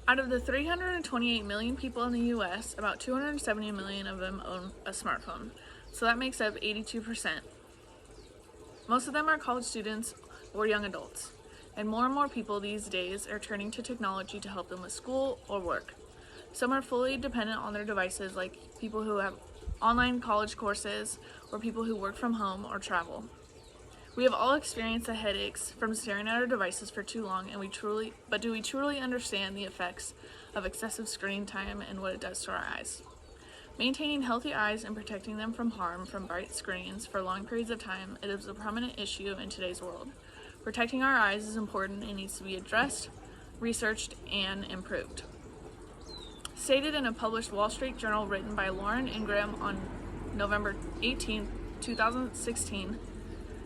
Out of the 328 million people in the US, about 270 million of them own a smartphone, so that makes up 82%. Most of them are college students or young adults, and more people these days are turning to technology to help them with school or work. Some are fully dependent on their devices, like people who have online college courses or people who work from home or travel. We have all experienced the headaches from staring at our devices for too long, but do we truly understand the effects of excessive screen time and what it does to our eyes? Maintaining healthy eyes and protecting them from harm from bright screens for long periods of time, it is a prominent issue in today's world. Protecting our eyes is important and needs to be addressed, researched, and improved. Stated in a published Wall Street Journal written by Lauren Ingram on November 18, 2016,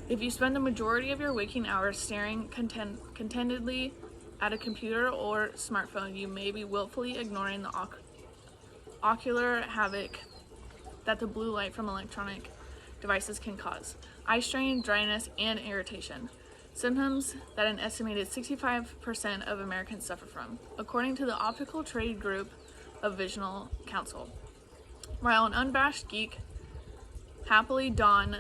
if you spend the majority of your waking hours staring contentedly at a computer or smartphone, you may be willfully ignoring the ocular havoc that the blue light from electronic devices can cause: eye strain, dryness, and irritation. Symptoms that an estimated 65% of Americans suffer from, according to the Optical Trade Group of Visional Council. While an unabashed geek happily don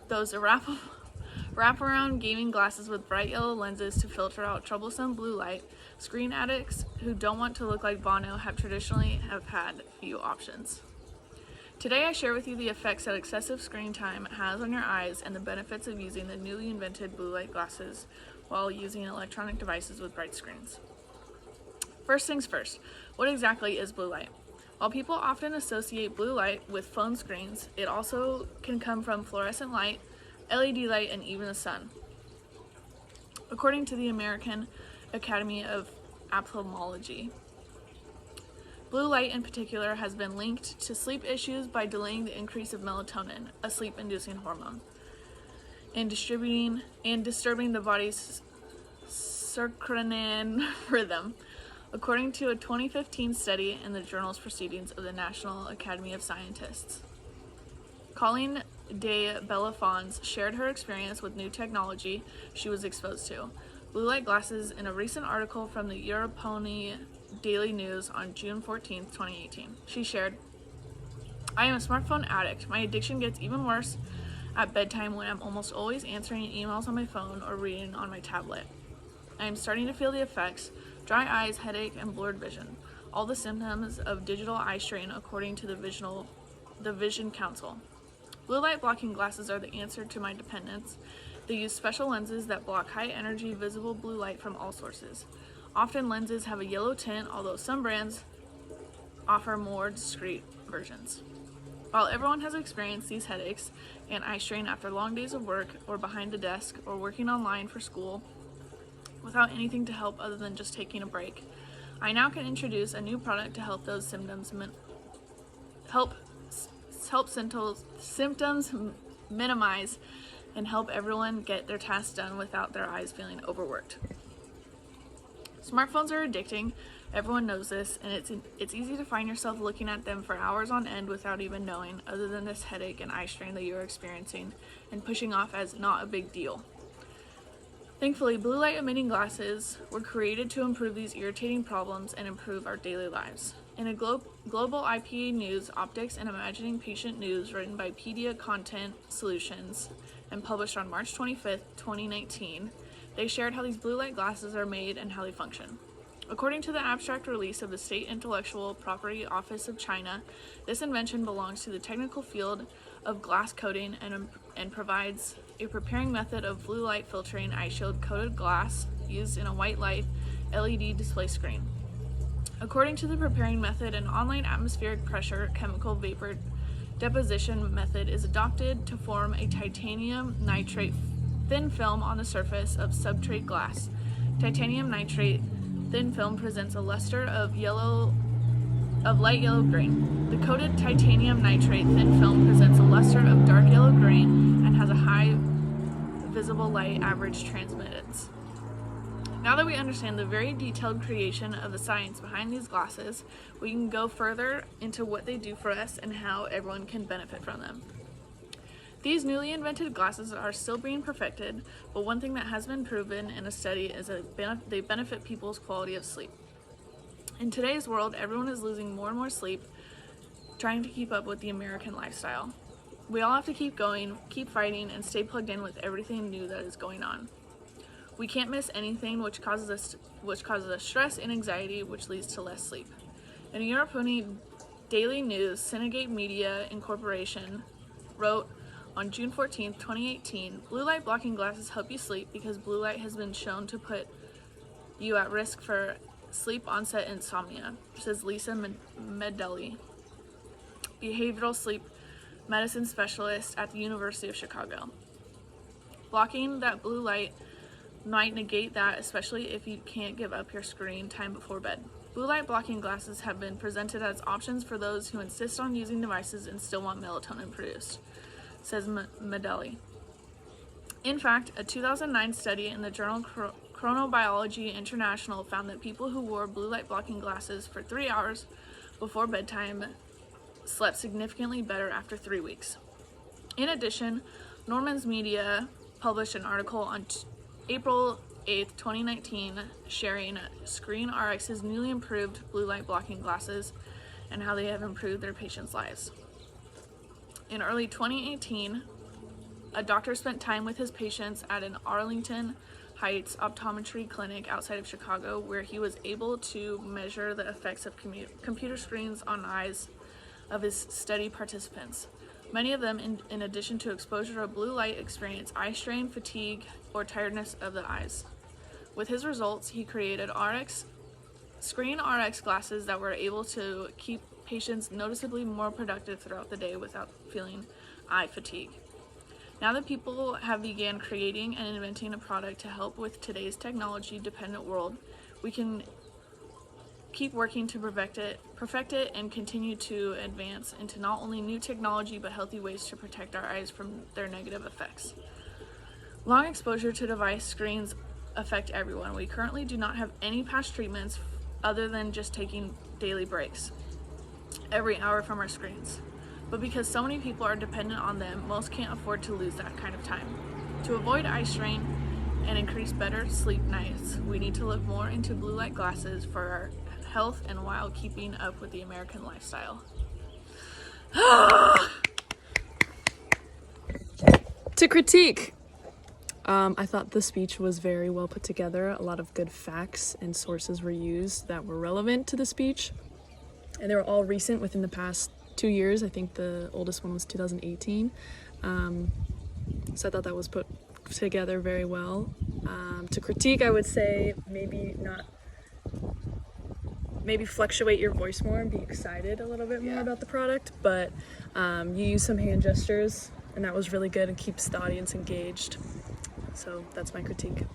those wraparound gaming glasses with bright yellow lenses to filter out troublesome blue light, screen addicts who don't want to look like Bono have traditionally had few options. Today I share with you the effects that excessive screen time has on your eyes and the benefits of using the newly invented blue light glasses while using electronic devices with bright screens. First things first, what exactly is blue light? While people often associate blue light with phone screens, it also can come from fluorescent light, LED light, and even the sun. According to the American Academy of Ophthalmology, blue light in particular has been linked to sleep issues by delaying the increase of melatonin, a sleep-inducing hormone, and disturbing the body's circadian rhythm. According to a 2015 study in the journal's Proceedings of the National Academy of Scientists. Colleen de Bellafons shared her experience with new technology she was exposed to, blue light glasses, in a recent article from the Europony Daily News on June 14, 2018. She shared, "I am a smartphone addict. My addiction gets even worse at bedtime when I'm almost always answering emails on my phone or reading on my tablet. I am starting to feel the effects: dry eyes, headache, and blurred vision, all the symptoms of digital eye strain, according to the Vision Council. Blue light blocking glasses are the answer to my dependence. They use special lenses that block high energy visible blue light from all sources. Often lenses have a yellow tint, although some brands offer more discreet versions. While everyone has experienced these headaches and eye strain after long days of work or behind a desk or working online for school without anything to help other than just taking a break, I now can introduce a new product to help those symptoms minimize and help everyone get their tasks done without their eyes feeling overworked." Smartphones are addicting. Everyone knows this, and it's easy to find yourself looking at them for hours on end without even knowing, other than this headache and eye strain that you're experiencing and pushing off as not a big deal. Thankfully, blue light emitting glasses were created to improve these irritating problems and improve our daily lives. In a global IPA News, Optics and Imagining Patient News written by Pedia Content Solutions and published on March 25, 2019, they shared how these blue light glasses are made and how they function. According to the abstract release of the State Intellectual Property Office of China, this invention belongs to the technical field of glass coating and provides a preparing method of blue light filtering eye shield coated glass used in a white light LED display screen. According to the preparing method, an online atmospheric pressure chemical vapor deposition method is adopted to form a titanium nitrate thin film on the surface of substrate glass. Titanium nitrate thin film presents a luster of light yellow grain. The coated titanium nitrate thin film presents a luster of dark yellow grain and has a high visible light average transmittance. Now that we understand the very detailed creation of the science behind these glasses, we can go further into what they do for us and how everyone can benefit from them. These newly invented glasses are still being perfected, but one thing that has been proven in a study is that they benefit people's quality of sleep. In today's world, everyone is losing more and more sleep, trying to keep up with the American lifestyle. We all have to keep going, keep fighting, and stay plugged in with everything new that is going on. We can't miss anything, which causes us stress and anxiety, which leads to less sleep. In a European daily news, Syndicate Media Incorporation wrote on June 14, 2018, blue light blocking glasses help you sleep because blue light has been shown to put you at risk for sleep onset insomnia, says Lisa Medeli, behavioral sleep medicine specialist at the University of Chicago. Blocking that blue light might negate that, especially if you can't give up your screen time before bed. Blue light blocking glasses have been presented as options for those who insist on using devices and still want melatonin produced, says Medeli. In fact, a 2009 study in the journal Chronobiology International found that people who wore blue light blocking glasses for 3 hours before bedtime slept significantly better after 3 weeks. In addition, Norman's Media published an article on April 8, 2019, sharing ScreenRx's newly improved blue light blocking glasses and how they have improved their patients' lives. In early 2018, a doctor spent time with his patients at an Arlington Heights optometry clinic outside of Chicago, where he was able to measure the effects of computer screens on eyes of his study participants. Many of them, in addition to exposure to blue light, experience eye strain, fatigue, or tiredness of the eyes. With his results, he created ScreenRx glasses that were able to keep patients noticeably more productive throughout the day without feeling eye fatigue. Now that people have began creating and inventing a product to help with today's technology-dependent world, we can keep working to perfect it, and continue to advance into not only new technology but healthy ways to protect our eyes from their negative effects. Long exposure to device screens affect everyone. We currently do not have any past treatments other than just taking daily breaks every hour from our screens. But because so many people are dependent on them, most can't afford to lose that kind of time. To avoid eye strain and increase better sleep nights, we need to look more into blue light glasses for our health and while keeping up with the American lifestyle. To critique, I thought the speech was very well put together. A lot of good facts and sources were used that were relevant to the speech, and they were all recent within the past 2 years. I think the oldest one was 2018. So I thought that was put together very well. To critique, I would say maybe fluctuate your voice more and be excited a little bit more about the product, but you use some hand gestures, and that was really good and keeps the audience engaged. So that's my critique.